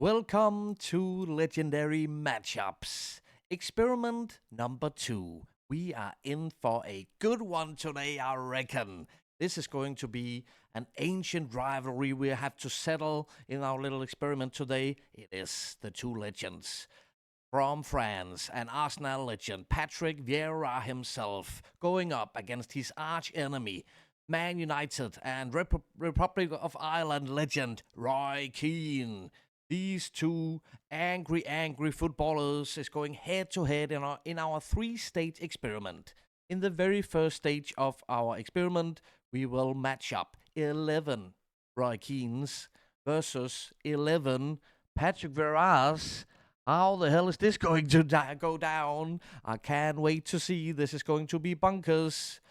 Welcome to Legendary Matchups. Experiment number 2. We are in for a good one today, I reckon. This is going to be an ancient rivalry we have to settle in our little experiment today. It is the two legends from France, an Arsenal legend, Patrick Vieira himself, going up against his arch enemy, Man United and Republic of Ireland legend, Roy Keane. These two angry footballers is going head to head in our three-stage experiment. In the very first stage of our experiment, we will match up 11 Roy Keanes versus 11 Patrick Vieira's. How the hell is this going to go down? I can't wait to see. This is going to be bunkers.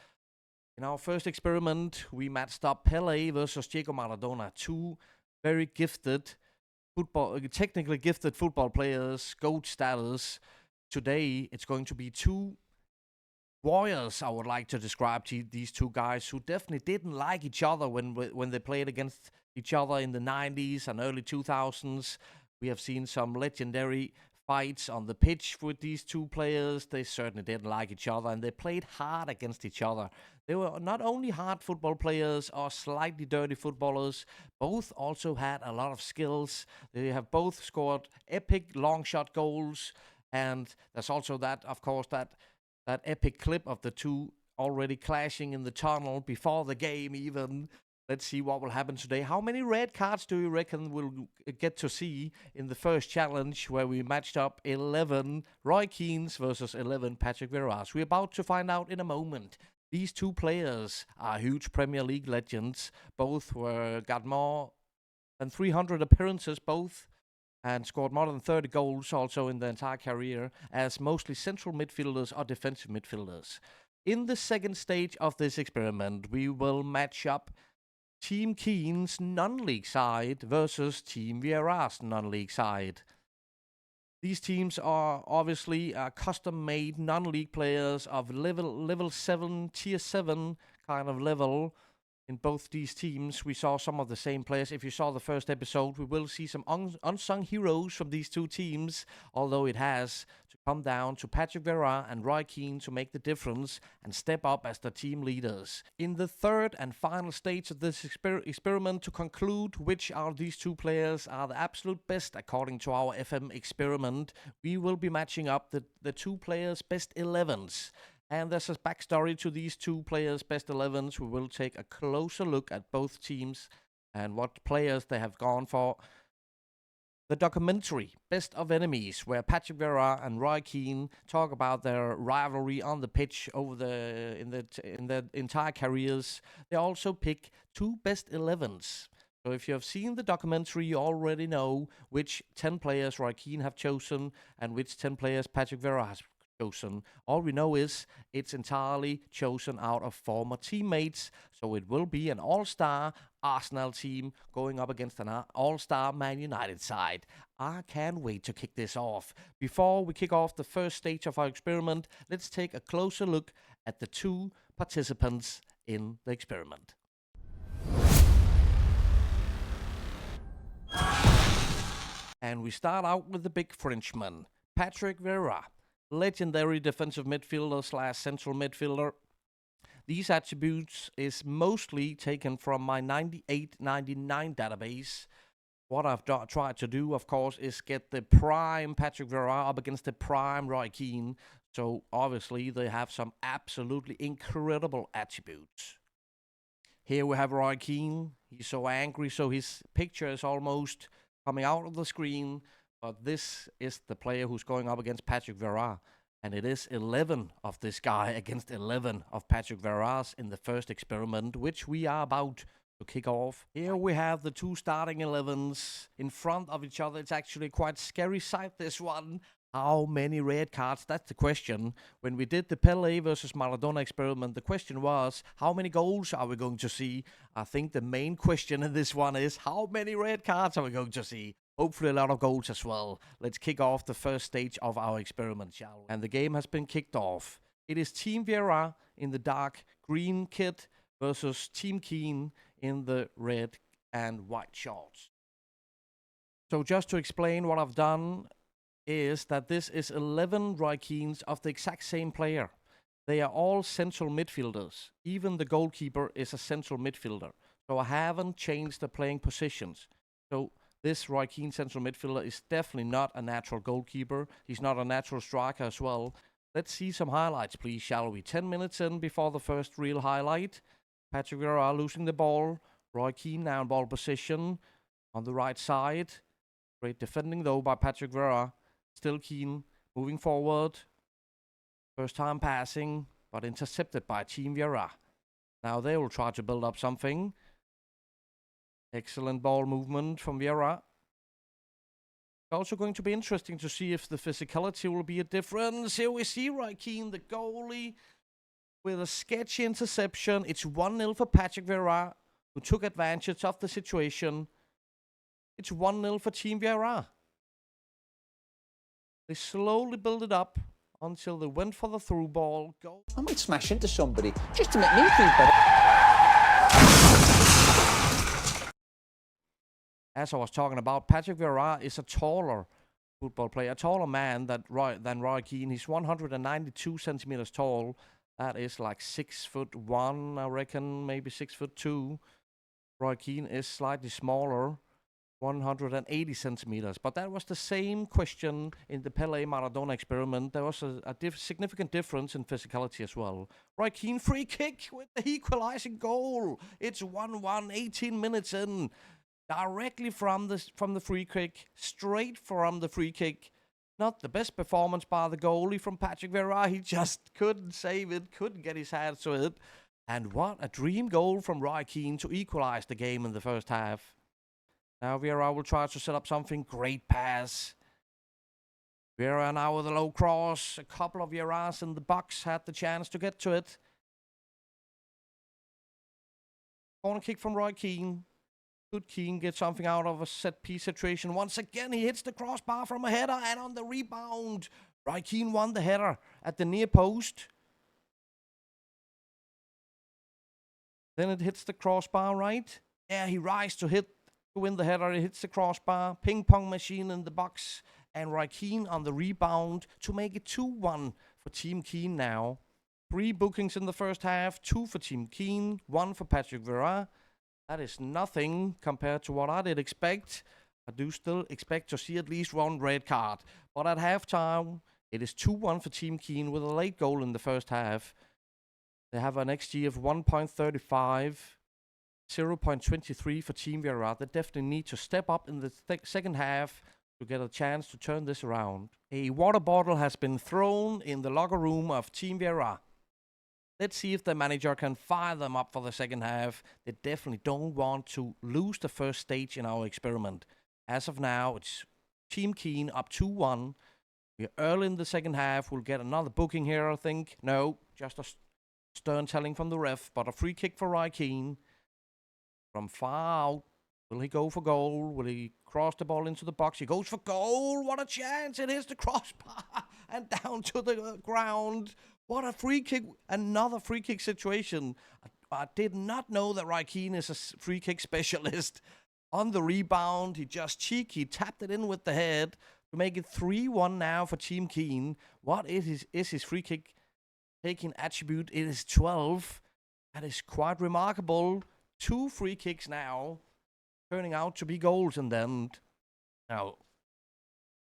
In our first experiment, we matched up Pele versus Diego Maradona, two very gifted technically gifted football players, GOAT status. Today, it's going to be two warriors, I would like to describe these two guys who definitely didn't like each other when they played against each other in the 90s and early 2000s. We have seen some legendary fights on the pitch with these two players. They certainly didn't like each other, and they played hard against each other. They were not only hard football players or slightly dirty footballers, both also had a lot of skills. They have both scored epic long shot goals, and there's also that, of course, that epic clip of the two already clashing in the tunnel before the game even. Let's see what will happen today. How many red cards do you reckon we'll get to see in the first challenge where we matched up 11 Roy Keanes versus 11 Patrick Vieira's? We're about to find out in a moment. These two players are huge Premier League legends. Both got more than 300 appearances, both, and scored more than 30 goals also in their entire career as mostly central midfielders or defensive midfielders. In the second stage of this experiment, we will match up Team Keane's non-league side versus Team Vieira's non-league side. These teams are obviously custom-made non-league players of level 7, tier 7 kind of level. In both these teams, we saw some of the same players. If you saw the first episode, we will see some unsung heroes from these two teams, although it has to come down to Patrick Vieira and Roy Keane to make the difference and step up as the team leaders. In the third and final stage of this experiment, to conclude which of these two players are the absolute best according to our FM experiment, we will be matching up the two players' best 11s. And there's a backstory to these two players' best 11s. We will take a closer look at both teams and what players they have gone for. The documentary Best of Enemies, where Patrick Vieira and Roy Keane talk about their rivalry on the pitch in their entire careers. They also pick two best 11s. So if you have seen the documentary, you already know which 10 players Roy Keane have chosen and which 10 players Patrick Vieira has chosen. All we know is it's entirely chosen out of former teammates, so it will be an all-star Arsenal team going up against an all-star Man United side. I can't wait to kick this off. Before we kick off the first stage of our experiment, let's take a closer look at the two participants in the experiment. And we start out with the big Frenchman, Patrick Vieira. Legendary defensive midfielder / central midfielder. These attributes is mostly taken from my 98-99 database. What I've tried to do, of course, is get the prime Patrick Vieira up against the prime Roy Keane. So obviously they have some absolutely incredible attributes. Here we have Roy Keane. He's so angry, so his picture is almost coming out of the screen. But this is the player who's going up against Patrick Vieira. And it is 11 of this guy against 11 of Patrick Vieira's in the first experiment, which we are about to kick off. Here we have the two starting 11s in front of each other. It's actually quite scary sight, this one. How many red cards? That's the question. When we did the Pele versus Maradona experiment, the question was, how many goals are we going to see? I think the main question in this one is, how many red cards are we going to see? Hopefully a lot of goals as well. Let's kick off the first stage of our experiment, shall we? And the game has been kicked off. It is Team Vieira in the dark green kit versus Team Keane in the red and white shorts. So just to explain what I've done is that this is 11 Roy Keanes of the exact same player. They are all central midfielders. Even the goalkeeper is a central midfielder. So I haven't changed the playing positions. So this Roy Keane central midfielder is definitely not a natural goalkeeper. He's not a natural striker as well. Let's see some highlights, please, shall we? 10 minutes in before the first real highlight. Patrick Vieira losing the ball. Roy Keane now in ball position on the right side. Great defending, though, by Patrick Vieira. Still Keane moving forward. First time passing, but intercepted by Team Vieira. Now they will try to build up something. Excellent ball movement from Vieira. It's also going to be interesting to see if the physicality will be a difference. Here we see Roy Keane, the goalie, with a sketchy interception. It's 1-0 for Patrick Vieira, who took advantage of the situation. It's 1-0 for Team Vieira. They slowly build it up until they went for the through ball. I might smash into somebody just to make me feel better. As I was talking about, Patrick Vieira is a taller football player, a taller man than Roy Keane. He's 192 centimeters tall. That is like 6'1", I reckon, maybe 6'2". Roy Keane is slightly smaller, 180 centimeters. But that was the same question in the Pelé Maradona experiment. There was a significant difference in physicality as well. Roy Keane free kick with the equalizing goal. It's 1-1, 18 minutes in. Directly from the free kick, straight from the free kick. Not the best performance by the goalie from Patrick Vieira. He just couldn't save it, couldn't get his hands to it. And what a dream goal from Roy Keane to equalize the game in the first half. Now Vieira will try to set up something. Great pass. Vieira now with a low cross. A couple of Vieiras in the box had the chance to get to it. Corner kick from Roy Keane. Could Keane get something out of a set-piece situation? Once again, he hits the crossbar from a header, and on the rebound, Roy Keane won the header at the near post. Then it hits the crossbar, right? Yeah, he rises to win the header. He hits the crossbar. Ping-pong machine in the box, and Roy Keane on the rebound to make it 2-1 for Team Keane now. 3 bookings in the first half, 2 for Team Keane, 1 for Patrick Vieira. That is nothing compared to what I did expect. I do still expect to see at least 1 red card. But at halftime, it is 2-1 for Team Keane with a late goal in the first half. They have an XG of 1.35, 0.23 for Team Vieira. They definitely need to step up in the second half to get a chance to turn this around. A water bottle has been thrown in the locker room of Team Vieira. Let's see if the manager can fire them up for the second half. They definitely don't want to lose the first stage in our experiment. As of now, it's Team Keane up 2-1. We're early in the second half. We'll get another booking here, I think. No, just a stern telling from the ref, but a free kick for Roy Keane. From far out. Will he go for goal? Will he cross the ball into the box? He goes for goal. What a chance. It hits the crossbar and down to the ground. What a free kick. Another free kick situation. I did not know that Roy Keane is a free kick specialist. On the rebound, he just cheeky tapped it in with the head to make it 3-1 now for Team Keane. What is his free kick taking attribute? It is 12. That is quite remarkable. 2 free kicks now, turning out to be goals in the end. Now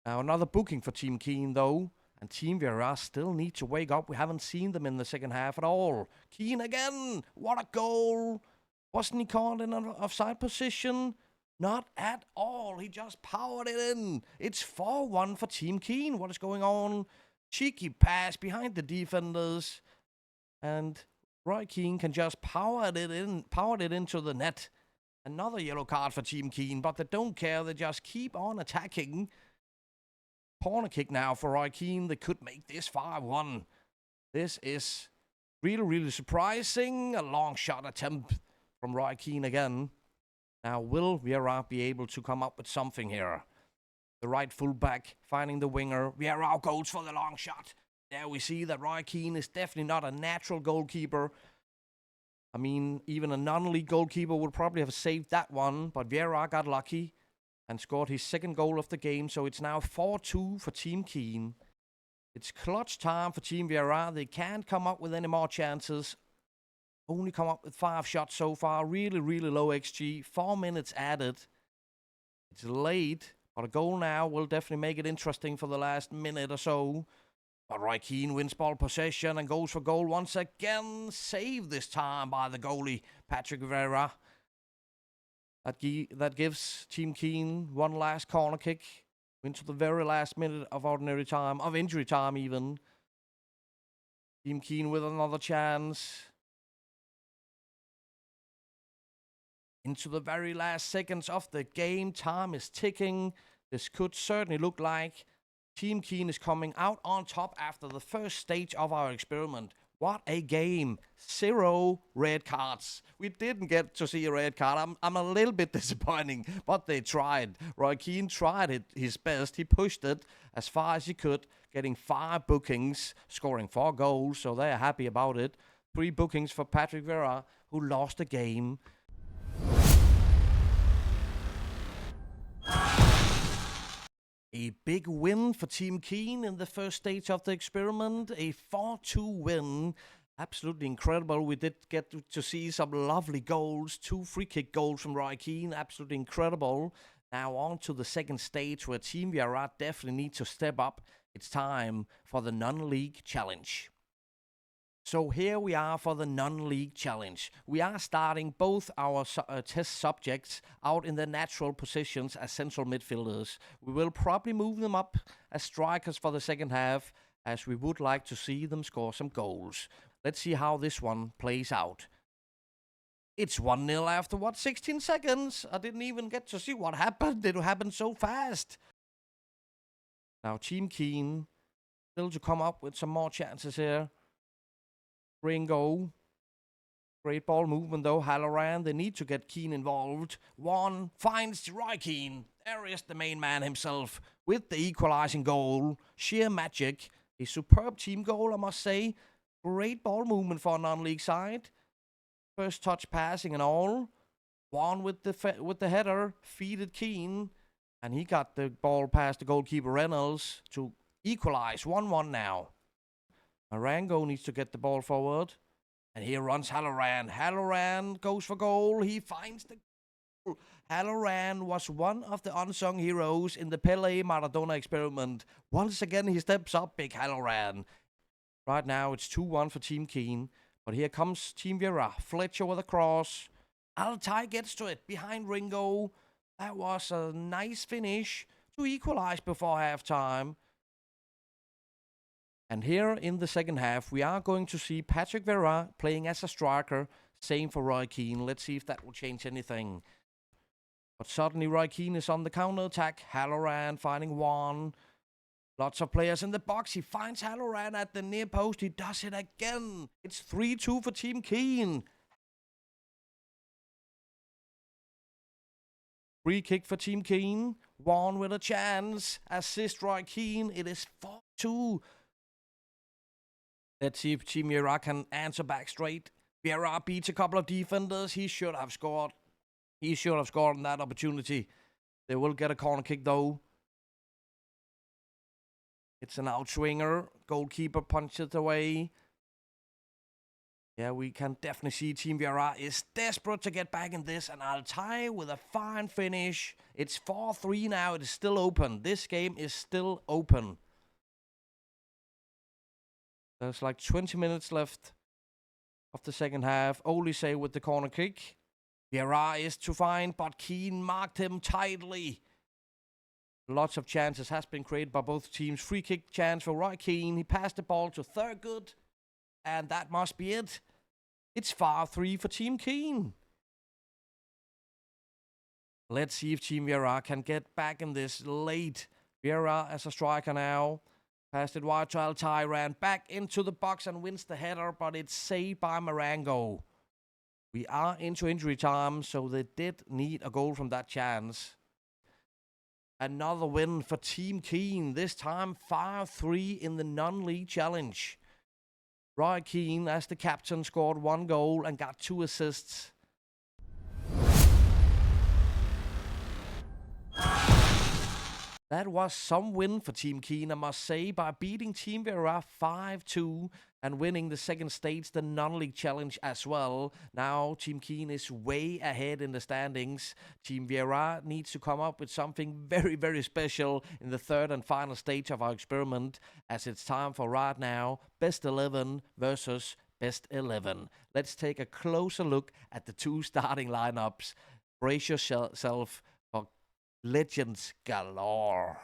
another booking for Team Keane, though. And Team Vieira still need to wake up. We haven't seen them in the second half at all. Keane again. What a goal. Wasn't he caught in an offside position? Not at all. He just powered it in. It's 4-1 for Team Keane. What is going on? Cheeky pass behind the defenders. And Roy Keane can just powered it into the net. Another yellow card for Team Keane, but they don't care. They just keep on attacking. Corner kick now for Roy Keane. They could make this 5-1. This is really, really surprising. A long shot attempt from Roy Keane again. Now, will Vieira be able to come up with something here? The right fullback finding the winger. Vieira goes for the long shot. There we see that Roy Keane is definitely not a natural goalkeeper. I mean, even a non-league goalkeeper would probably have saved that one, but Vieira got lucky. and scored his second goal of the game. So it's now 4-2 for Team Keane. It's clutch time for Team Vieira. They can't come up with any more chances. Only come up with 5 shots so far. Really, really low XG. 4 minutes added. It's late, but a goal now will definitely make it interesting for the last minute or so. But Roy Keane wins ball possession and goes for goal once again. Saved this time by the goalie, Patrick Vieira. That gives Team Keane one last corner kick into the very last minute of ordinary time, of injury time even. Team Keane with another chance. Into the very last seconds of the game, time is ticking. This could certainly look like Team Keane is coming out on top after the first stage of our experiment. What a game. 0 red cards. We didn't get to see a red card. I'm a little bit disappointing, but they tried. Roy Keane tried his best. He pushed it as far as he could, getting 5 bookings, scoring 4 goals, so they're happy about it. 3 bookings for Patrick Vieira, who lost the game. A big win for Team Keane in the first stage of the experiment. A 4-2 win. Absolutely incredible. We did get to see some lovely goals. 2 free kick goals from Roy Keane. Absolutely incredible. Now on to the second stage where Team Vieira definitely need to step up. It's time for the non-league challenge. So here we are for the non-league challenge. We are starting both our test subjects out in their natural positions as central midfielders. We will probably move them up as strikers for the second half, as we would like to see them score some goals. Let's see how this one plays out. It's 1-0 after, 16 seconds? I didn't even get to see what happened. It happened so fast. Now Team Keane still to come up with some more chances here. Ringo. Great ball movement though. Halloran, they need to get Keane involved. One finds Roy Keane. There is the main man himself with the equalizing goal. Sheer magic. A superb team goal, I must say. Great ball movement for a non-league side. First touch passing and all. One with the header. Feeded Keane. And he got the ball past the goalkeeper Reynolds to equalize. 1-1 now. Marango needs to get the ball forward. And here runs Halloran. Halloran goes for goal. He finds the goal. Halloran was one of the unsung heroes in the Pele Maradona experiment. Once again, he steps up, big Halloran. Right now, it's 2-1 for Team Keane. But here comes Team Vieira. Fletcher with a cross. Altai gets to it behind Ringo. That was a nice finish to equalize before halftime. And here in the second half, we are going to see Patrick Vieira playing as a striker. Same for Roy Keane. Let's see if that will change anything. But suddenly Roy Keane is on the counter-attack. Halloran finding one. Lots of players in the box. He finds Halloran at the near post. He does it again. It's 3-2 for Team Keane. Free kick for Team Keane. One with a chance. Assist Roy Keane. It is 4-2. Let's see if Team Vieira can answer back straight. Vieira beats a couple of defenders. He should have scored. He should have scored on that opportunity. They will get a corner kick though. It's an outswinger. Goalkeeper punches it away. Yeah, we can definitely see Team Vieira is desperate to get back in this. And Altai with a fine finish. It's 4-3 now. It is still open. This game is still open. There's like 20 minutes left of the second half. Olise with the corner kick. Vieira is to find, but Keane marked him tightly. Lots of chances has been created by both teams. Free kick chance for Roy Keane. He passed the ball to Thurgood. And that must be it. It's 5-3 for Team Keane. Let's see if Team Vieira can get back in this late. Vieira as a striker now. Passed it wide to Altai, ran back into the box and wins the header, but it's saved by Marango. We are into injury time, so they did need a goal from that chance. Another win for Team Keane, this time 5-3 in the non-league challenge. Roy Keane, as the captain, scored 1 goal and got 2 assists. That was some win for Team Keane, I must say, by beating Team Vieira 5-2 and winning the second stage, the non-league challenge as well. Now Team Keane is way ahead in the standings. Team Vieira needs to come up with something very, very special in the third and final stage of our experiment, as it's time for right now best 11 versus best 11. Let's take a closer look at the two starting lineups. Brace yourself for legends galore.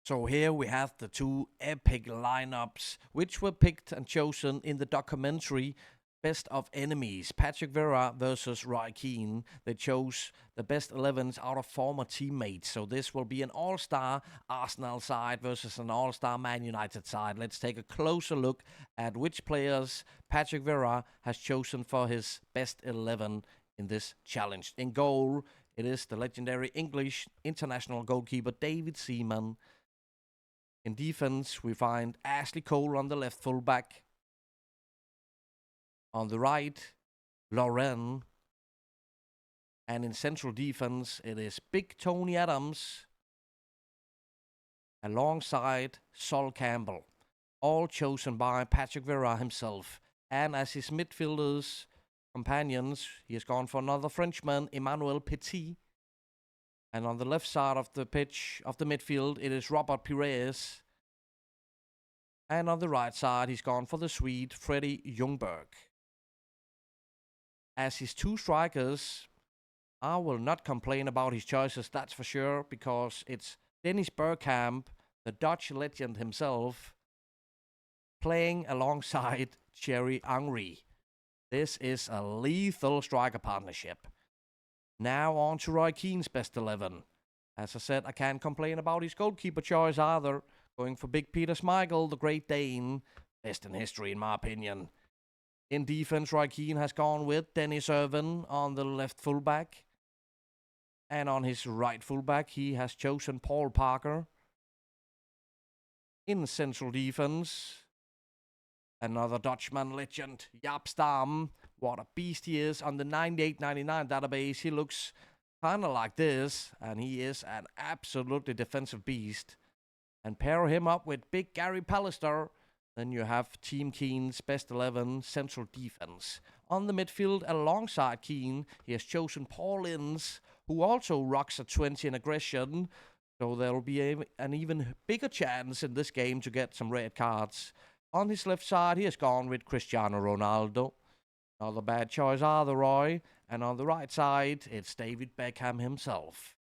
So here we have the two epic lineups, which were picked and chosen in the documentary Best of Enemies. Patrick Vieira versus Roy Keane. They chose the best 11s out of former teammates. So this will be an all-star Arsenal side versus an all-star Man United side. Let's take a closer look at which players Patrick Vieira has chosen for his best 11 in this challenge. In goal, it is the legendary English international goalkeeper David Seaman. In defense, we find Ashley Cole on the left fullback. On the right, Lauren. And in central defense, it is Big Tony Adams alongside Sol Campbell. All chosen by Patrick Vieira himself. And as his midfielders companions, he has gone for another Frenchman, Emmanuel Petit. And on the left side of the pitch, of the midfield, it is Robert Pires. And on the right side, he's gone for the Swede, Freddie Ljungberg. As his two strikers, I will not complain about his choices, that's for sure, because it's Dennis Bergkamp, the Dutch legend himself, playing alongside Thierry Henry. This is a lethal striker partnership. Now on to Roy Keane's best 11. As I said, I can't complain about his goalkeeper choice either. Going for Big Peter Schmeichel, the Great Dane. Best in history, in my opinion. In defense, Roy Keane has gone with Dennis Irvin on the left fullback. And on his right fullback, he has chosen Paul Parker. In central defense, another Dutchman legend, Jaap Stam. What a beast he is. On the 98-99 database, he looks kind of like this. And he is an absolutely defensive beast. And pair him up with big Gary Pallister. Then you have Team Keane's best 11 central defense. On the midfield, alongside Keane, he has chosen Paul Ince, who also rocks a 20 in aggression. So there will be an even bigger chance in this game to get some red cards. On his left side, he has gone with Cristiano Ronaldo. Not a bad choice either, Roy. And on the right side, it's David Beckham himself.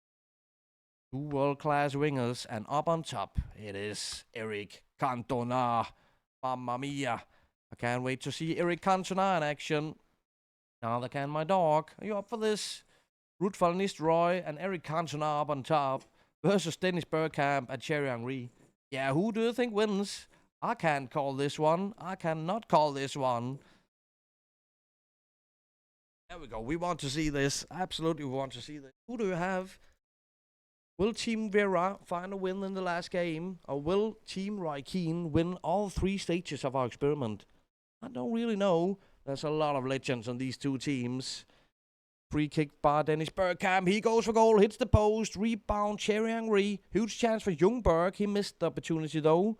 Two world-class wingers, and up on top, it is Eric Cantona. Mamma mia. I can't wait to see Eric Cantona in action. Neither can my dog. Are you up for this? Ruud van Nistelrooy and Eric Cantona up on top versus Dennis Bergkamp and Thierry Henry. Yeah, who do you think wins? I can't call this one. I cannot call this one. There we go. We want to see this. Absolutely want to see this. Who do you have? Will Team Vieira find a win in the last game? Or will Team Roy Keane win all three stages of our experiment? I don't really know. There's a lot of legends on these two teams. Free kick by Dennis Bergkamp. He goes for goal, hits the post, rebound, Thierry Henry. Huge chance for Ljungberg. He missed the opportunity though.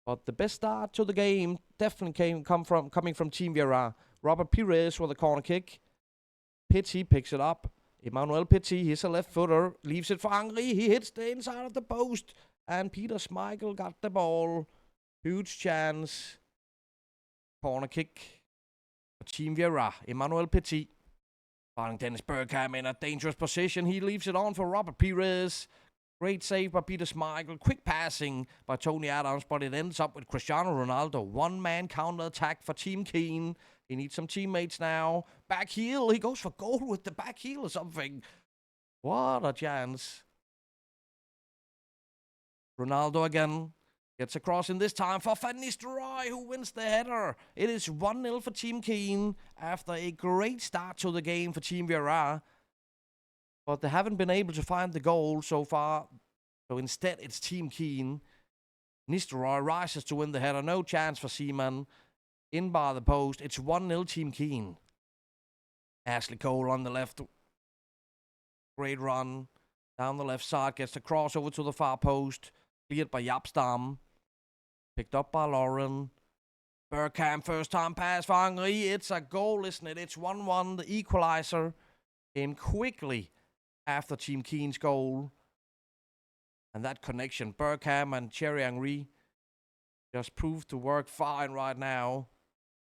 But the best start to the game definitely coming from Team Vieira. Robert Pires with a corner kick. Petit picks it up. Emmanuel Petit, he's a left footer. Leaves it for Henry. He hits the inside of the post. And Peter Schmeichel got the ball. Huge chance. Corner kick for Team Vieira. Emmanuel Petit. Finding Dennis Bergkamp in a dangerous position. He leaves it on for Robert Pires. Great save by Peter Schmeichel. Quick passing by Tony Adams, but it ends up with Cristiano Ronaldo. One-man counter-attack for Team Keane. He needs some teammates now. Back heel. He goes for goal with the back heel or something. What a chance. Ronaldo again. Gets across in this time for Van Nistelrooy, who wins the header. It is 1-0 for Team Keane after a great start to the game for Team Vieira. But they haven't been able to find the goal so far. So instead, it's Team Keane. Nistelrooy rises to win the header. No chance for Seaman. In by the post. It's 1-0 Team Keane. Ashley Cole on the left. Great run. Down the left side, gets the cross over to the far post. Cleared by Yapstam. Picked up by Lauren. Bergkamp, first time pass for Henry. It's a goal, isn't it? It's 1-1. The equalizer came quickly after Team Keane's goal. And that connection, Bergkamp and Thierry Henry, just proved to work fine right now.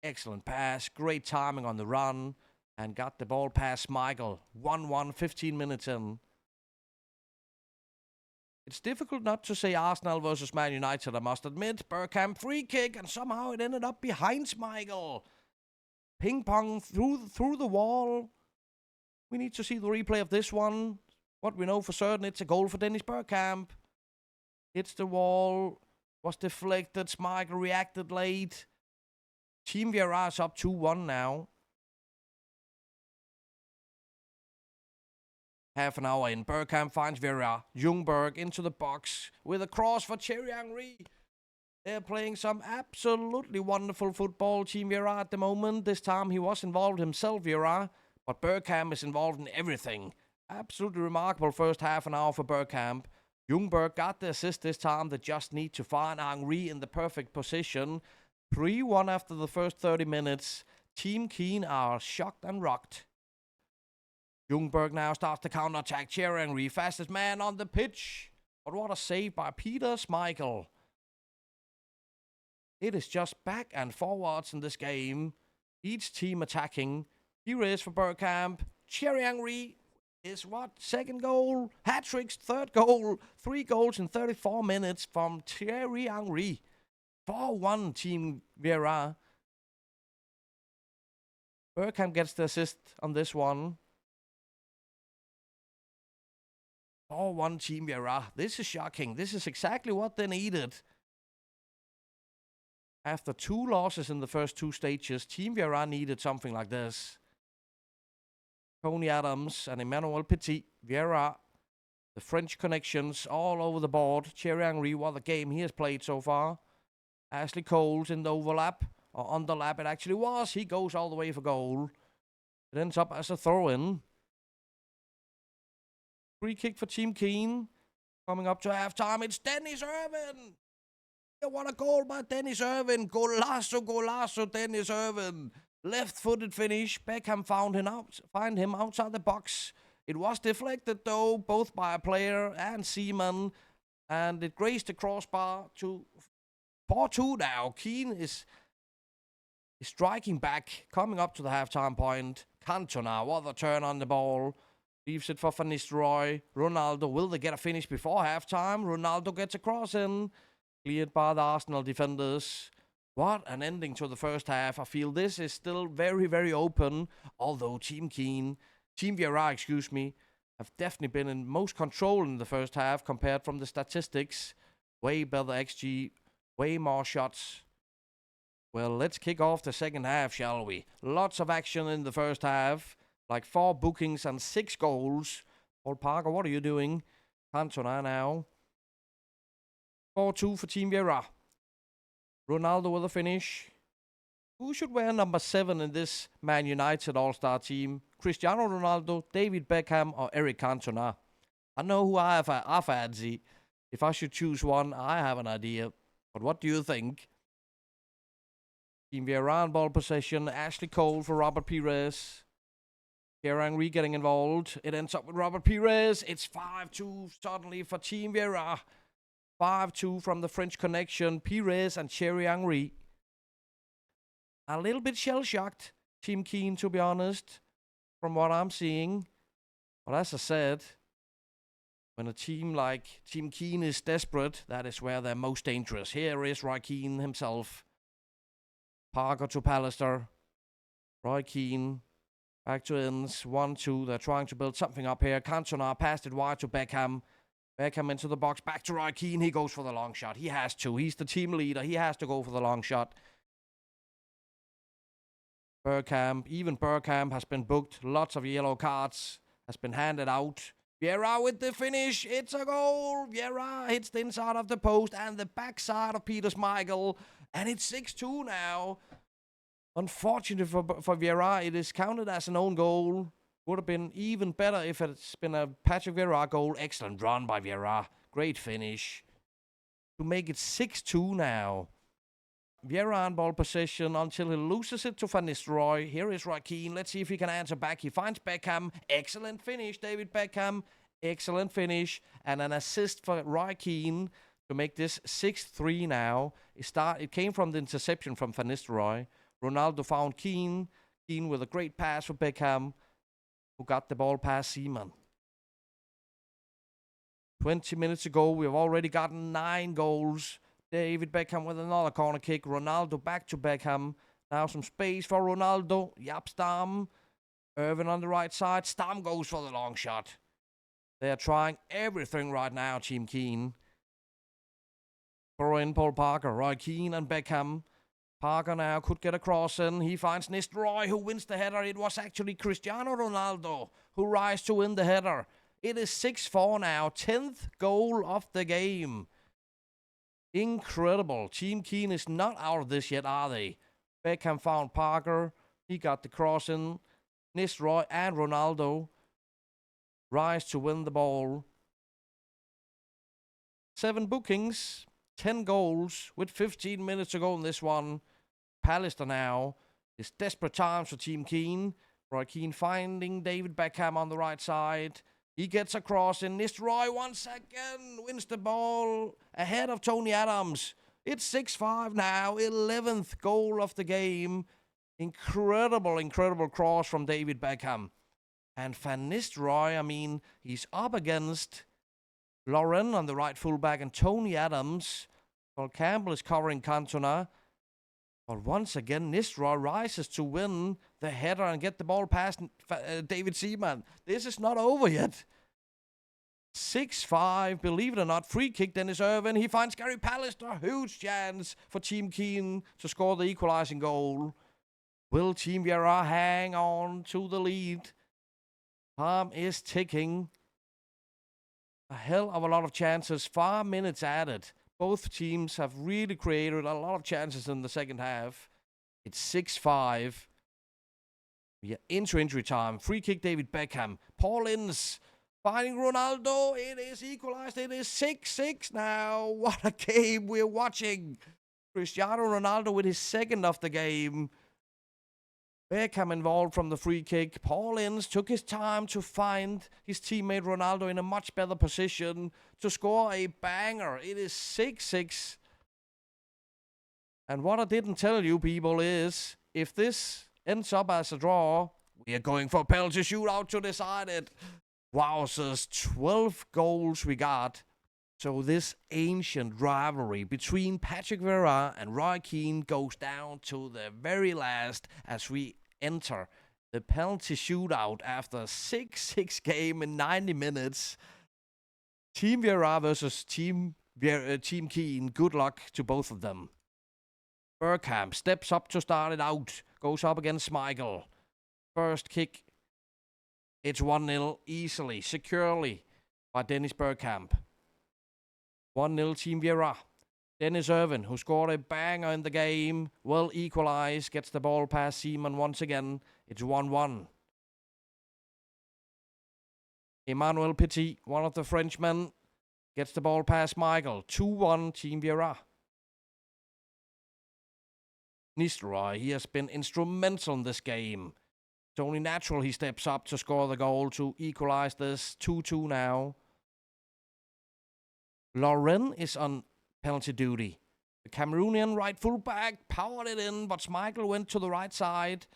Excellent pass, great timing on the run, and got the ball past Michael. 1-1, 15 minutes in. It's difficult not to say Arsenal versus Man United, I must admit. Bergkamp free kick, and somehow it ended up behind Michael. Ping pong through the wall. We need to see the replay of this one. What we know for certain, it's a goal for Dennis Bergkamp. Hits the wall, was deflected. Michael reacted late. Team Vieira is up 2-1 now. Half an hour in, Bergkamp finds Vieira. Ljungberg into the box with a cross for Thierry Henry. They're playing some absolutely wonderful football, Team Vieira, at the moment. This time he was involved himself, Vieira, but Bergkamp is involved in everything. Absolutely remarkable first half an hour for Bergkamp. Ljungberg got the assist this time. They just need to find Henry in the perfect position. 3-1 after the first 30 minutes. Team Keane are shocked and rocked. Ljungberg now starts the counter-attack. Thierry Henry, fastest man on the pitch. But what a save by Peter Schmeichel. It is just back and forwards in this game. Each team attacking. Here is for Bergkamp. Thierry Henry is what? Second goal. Hat-tricks, third goal. 3 goals in 34 minutes from Thierry Henry. 4-1 Team Vieira. Bergkamp gets the assist on this one. 4-1 Team Vieira. This is shocking. This is exactly what they needed. After 2 losses in the first 2 stages, Team Vieira needed something like this. Tony Adams and Emmanuel Petit. Vieira. The French connections all over the board. Thierry Henry, what a game he has played so far. Ashley Coles in the overlap. Or underlap it actually was. He goes all the way for goal. It ends up as a throw-in. Free kick for Team Keane. Coming up to halftime, it's Dennis Irvin. What a goal by Dennis Irvin. Golazo, Dennis Irvin. Left-footed finish. Beckham find him outside the box. It was deflected though, both by a player and Seaman. And it grazed the crossbar to 4-2 now. Keane is striking back, coming up to the halftime point. Cantona, what a turn on the ball. Leaves it for Van Nistelrooy. Ronaldo, will they get a finish before halftime? Ronaldo gets a cross in. Cleared by the Arsenal defenders. What an ending to the first half. I feel this is still very, very open. Although Team Vieira, have definitely been in most control in the first half compared from the statistics. Way better XG, way more shots. Well, let's kick off the second half, shall we? Lots of action in the first half. Like 4 bookings and 6 goals. Paul Parker, what are you doing? Cantona now. 4-2 for Team Vieira. Ronaldo with a finish. Who should wear number 7 in this Man United All-Star team? Cristiano Ronaldo, David Beckham, or Eric Cantona? I know who I fancy. If I should choose one, I have an idea. But what do you think? Team Vieira on ball possession. Ashley Cole for Robert Pires. Thierry Henry getting involved. It ends up with Robert Pires. It's 5-2 suddenly for Team Vieira. 5-2 from the French connection. Pires and Thierry Henry. A little bit shell-shocked, Team Keane, to be honest, from what I'm seeing. But as I said, when a team like Team Keane is desperate, that is where they're most dangerous. Here is Roy Keane himself. Parker to Pallister. Roy Keane. Back to Inns, 1-2. They're trying to build something up here. Cantona passed it wide to Beckham. Beckham into the box. Back to Roy Keane. He goes for the long shot. He has to. He's the team leader. He has to go for the long shot. Even Bergkamp has been booked. Lots of yellow cards has been handed out. Vieira with the finish. It's a goal. Vieira hits the inside of the post and the backside of Peter Schmeichel. And it's 6-2 now. Unfortunately for Vieira, it is counted as an own goal. Would have been even better if it's been a Patrick Vieira goal. Excellent run by Vieira. Great finish. To make it 6-2 now. Vieira on ball possession until he loses it to Van Nistelrooy. Here is Keane. Let's see if he can answer back. He finds Beckham. Excellent finish, David Beckham. Excellent finish. And an assist for Keane to make this 6-3 now. It came from the interception from Van Nistelrooy. Ronaldo found Keane. Keane with a great pass for Beckham, who got the ball past Seaman. 20 minutes ago, we've already gotten 9 goals. David Beckham with another corner kick. Ronaldo back to Beckham. Now some space for Ronaldo. Yap Stam. Irvin on the right side. Stam goes for the long shot. They are trying everything right now, Team Keane. Throw in Paul Parker. Roy Keane and Beckham. Parker now could get a cross in. He finds Nistelrooy, who wins the header. It was actually Cristiano Ronaldo who rise to win the header. It is 6-4 now. 10th goal of the game. Incredible. Team Keane is not out of this yet, are they? Beckham found Parker. He got the cross in. Nistelrooy and Ronaldo rise to win the ball. 7 bookings, 10 goals with 15 minutes to go in this one. Pallister now. It's desperate times for Team Keane. Roy Keane finding David Beckham on the right side. He gets across in. Nistelrooy 1 second. Wins the ball ahead of Tony Adams. It's 6-5 now. 11th goal of the game. Incredible cross from David Beckham. And Van Nistelrooy, he's up against Lauren on the right fullback and Tony Adams. Paul Campbell is covering Cantona. But once again, Nistelrooy rises to win the header and get the ball past David Seaman. This is not over yet. 6-5, believe it or not. Free kick, Dennis Irvin. He finds Gary Pallister. Huge chance for Team Keane to score the equalizing goal. Will Team Vieira hang on to the lead? Time is ticking. A hell of a lot of chances. 5 minutes added. Both teams have really created a lot of chances in the second half. It's 6-5. We are into injury time. Free kick, David Beckham. Paul Ince finding Ronaldo. It is equalized. It is 6-6 now. What a game we're watching. Cristiano Ronaldo with his second of the game. Beckham involved from the free kick. Paul Ince took his time to find his teammate Ronaldo in a much better position to score a banger. It is 6-6. And what I didn't tell you, people, is if this ends up as a draw, we are going for a penalty shootout to decide it. Wowzers, 12 goals we got. So this ancient rivalry between Patrick Vieira and Roy Keane goes down to the very last as we enter the penalty shootout after a 6-6 game in 90 minutes. Team Vieira versus Team Keane. Good luck to both of them. Bergkamp steps up to start it out. Goes up against Michael. First kick. It's 1-0 easily, securely by Dennis Bergkamp. 1-0 Team Vieira. Dennis Irvin, who scored a banger in the game, will equalize, gets the ball past Seaman once again. It's 1-1. Emmanuel Petit, one of the Frenchmen, gets the ball past Michael. 2-1 Team Vieira. Nistelrooy, he has been instrumental in this game. It's only natural he steps up to score the goal to equalize this. 2-2 now. Lauren is on penalty duty. The Cameroonian right fullback powered it in, but Schmeichel went to the right side.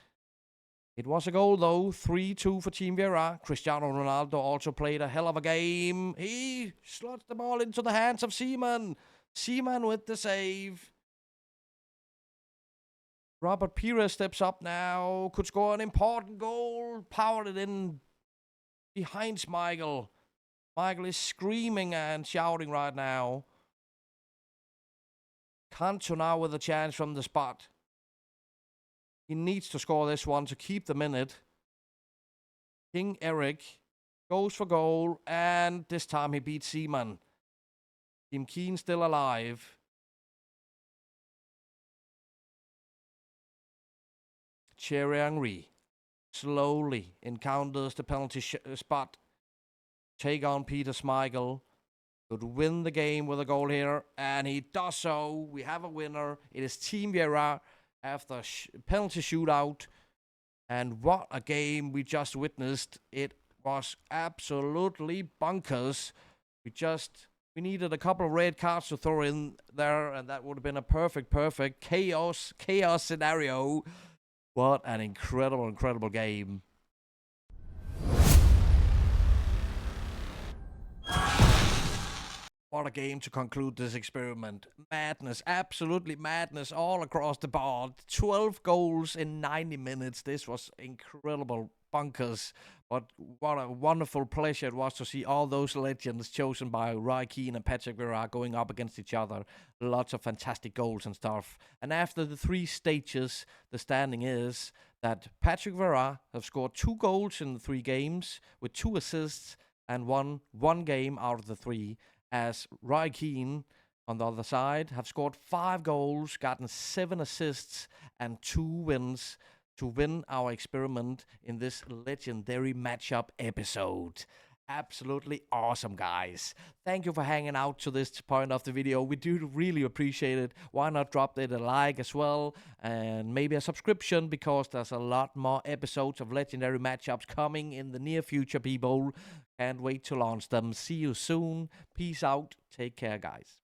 It was a goal, though. 3-2 for Team Vieira. Cristiano Ronaldo also played a hell of a game. He slots the ball into the hands of Seaman. Seaman with the save. Robert Pires steps up now. Could score an important goal. Powered it in behind Schmeichel. Schmeichel is screaming and shouting right now. Cantona with a chance from the spot. He needs to score this one to keep them in it. King Eric goes for goal, and this time he beats Seaman. Team Keane still alive. Thierry Henry slowly encounters the penalty spot. Take on Peter Schmeichel. Could win the game with a goal here, and he does so. We have a winner. It is Team Vieira after penalty shootout. And what a game we just witnessed. It was absolutely bonkers. We needed a couple of red cards to throw in there, and that would have been a perfect chaos scenario. What an incredible game. What a game to conclude this experiment. Madness, absolutely madness all across the board. 12 goals in 90 minutes. This was incredible, bonkers. But what a wonderful pleasure it was to see all those legends chosen by Keane and Patrick Vieira going up against each other. Lots of fantastic goals and stuff. And after the 3 stages, the standing is that Patrick Vieira have scored 2 goals in the 3 games with 2 assists and won 1 game out of the 3. As Keane, on the other side, have scored 5 goals, gotten 7 assists, and 2 wins to win our experiment in this legendary matchup episode. Absolutely awesome, guys. Thank you for hanging out to this point of the video. We do really appreciate it. Why not drop it a like as well, and maybe a subscription, because there's a lot more episodes of legendary matchups coming in the near future, people. Can't wait to launch them. See you soon. Peace out. Take care, guys.